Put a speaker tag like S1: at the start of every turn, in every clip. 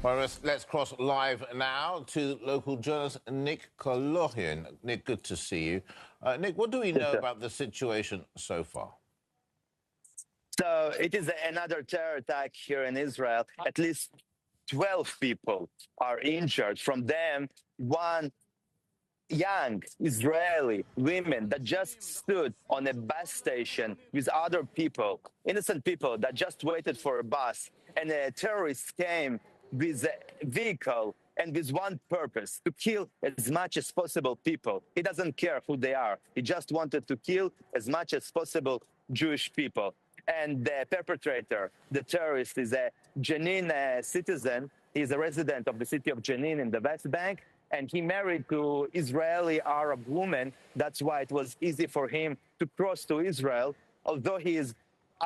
S1: Well, let's cross live now to local journalist Nick Kolohian. Nick, good to see you. Nick, what do we know about the situation so far?
S2: So it is another terror attack here in Israel. At least 12 people are injured. From them, one young Israeli women that just stood on a bus station with other people, innocent people that just waited for a bus, and a terrorist came with a vehicle and with one purpose, to kill as much as possible people. He doesn't care who they are. He just wanted to kill as much as possible Jewish people. And the perpetrator, the terrorist, is a Jenin citizen. He's a resident of the city of Jenin in the West Bank, and he married to Israeli Arab woman. That's why it was easy for him to cross to Israel. Although he is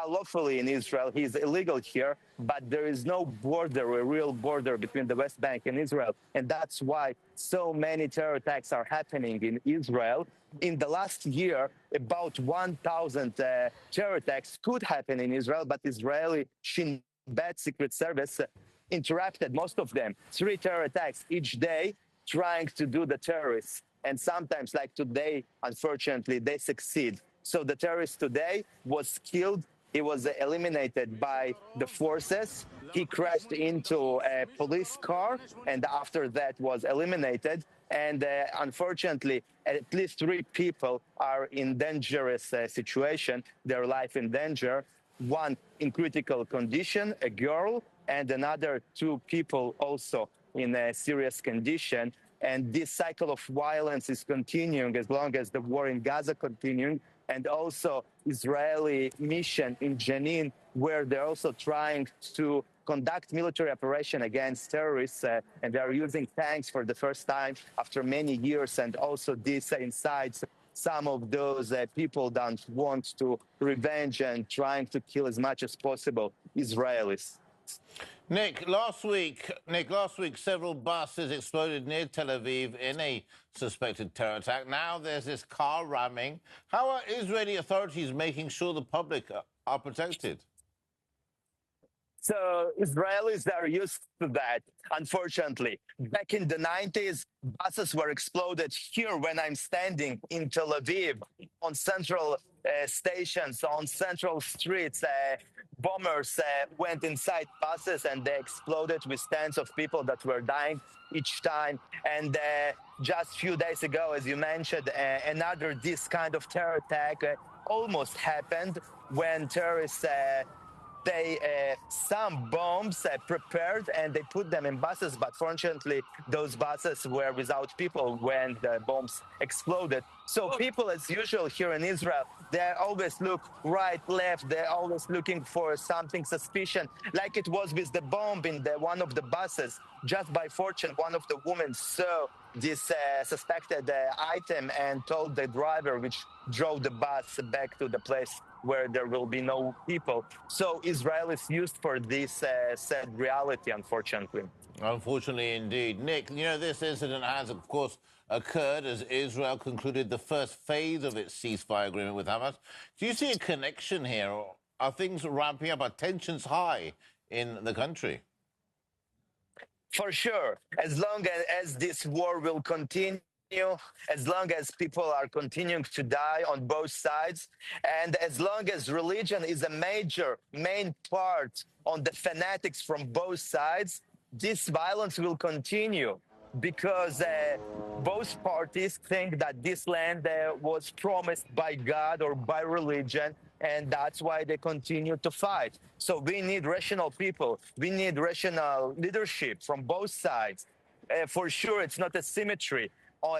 S2: unlawfully in Israel, he is illegal here, but there is no border, a real border between the West Bank and Israel. And that's why so many terror attacks are happening in Israel. In the last year, about 1,000 terror attacks could happen in Israel, but Israeli Shin Bet Secret Service interrupted most of them. 3 terror attacks each day, trying to do the terrorists. And sometimes, like today, unfortunately, they succeed. So the terrorist today was killed. He was eliminated by the forces. He crashed into a police car, and after that was eliminated. And unfortunately, at least 3 people are in dangerous situation, their life in danger. One in critical condition, a girl, and another 2 people also in a serious condition. And this cycle of violence is continuing as long as the war in Gaza continuing, and also Israeli mission in Jenin, where they're also trying to conduct military operation against terrorists, and they are using tanks for the first time after many years, and also this incites some of those people that want to revenge and trying to kill as much as possible Israelis.
S1: Nick, last week, several buses exploded near Tel Aviv in a suspected terror attack. Now there's this car ramming. How are Israeli authorities making sure the public are protected?
S2: So Israelis are used to that, unfortunately. Back in the 90s, buses were exploded here when I'm standing in Tel Aviv on central stations, on central streets. Bombers went inside buses and they exploded with tens of people that were dying each time. And just a few days ago, as you mentioned, another this kind of terror attack almost happened when terrorists some bombs prepared and they put them in buses, but fortunately those buses were without people when the bombs exploded. So people, as usual here in Israel, they always look right, left, they're always looking for something suspicious, like it was with the bomb in one of the buses. Just by fortune, one of the women saw this suspected item and told the driver, which drove the bus back to the place where there will be no people. So Israel is used for this sad reality, unfortunately.
S1: Unfortunately, indeed. Nick, you know, this incident has, of course, occurred as Israel concluded the first phase of its ceasefire agreement with Hamas. Do you see a connection here, or are things ramping up? Are tensions high in the country?
S2: For sure. As long as this war will continue, as long as people are continuing to die on both sides, and as long as religion is a main part on the fanatics from both sides, this violence will continue because both parties think that this land was promised by God or by religion, and that's why they continue to fight. So we need rational people. We need rational leadership from both sides. For sure, it's not a symmetry.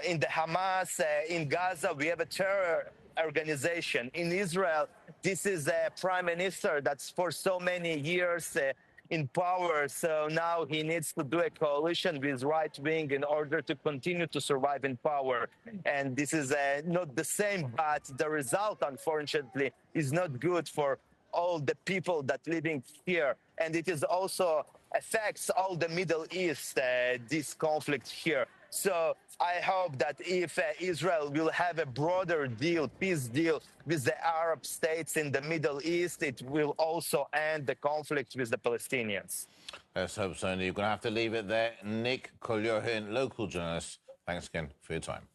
S2: In the Hamas, in Gaza, we have a terror organization. In Israel, this is a prime minister that's for so many years in power. So now he needs to do a coalition with right wing in order to continue to survive in power. And this is not the same, but the result, unfortunately, is not good for all the people that living here. And it is also affects all the Middle East, this conflict here. So I hope that if Israel will have a broader deal, peace deal with the Arab states in the Middle East, it will also end the conflict with the Palestinians.
S1: Let's hope so. You're going to have to leave it there. Nick Kolyohin, local journalist, thanks again for your time.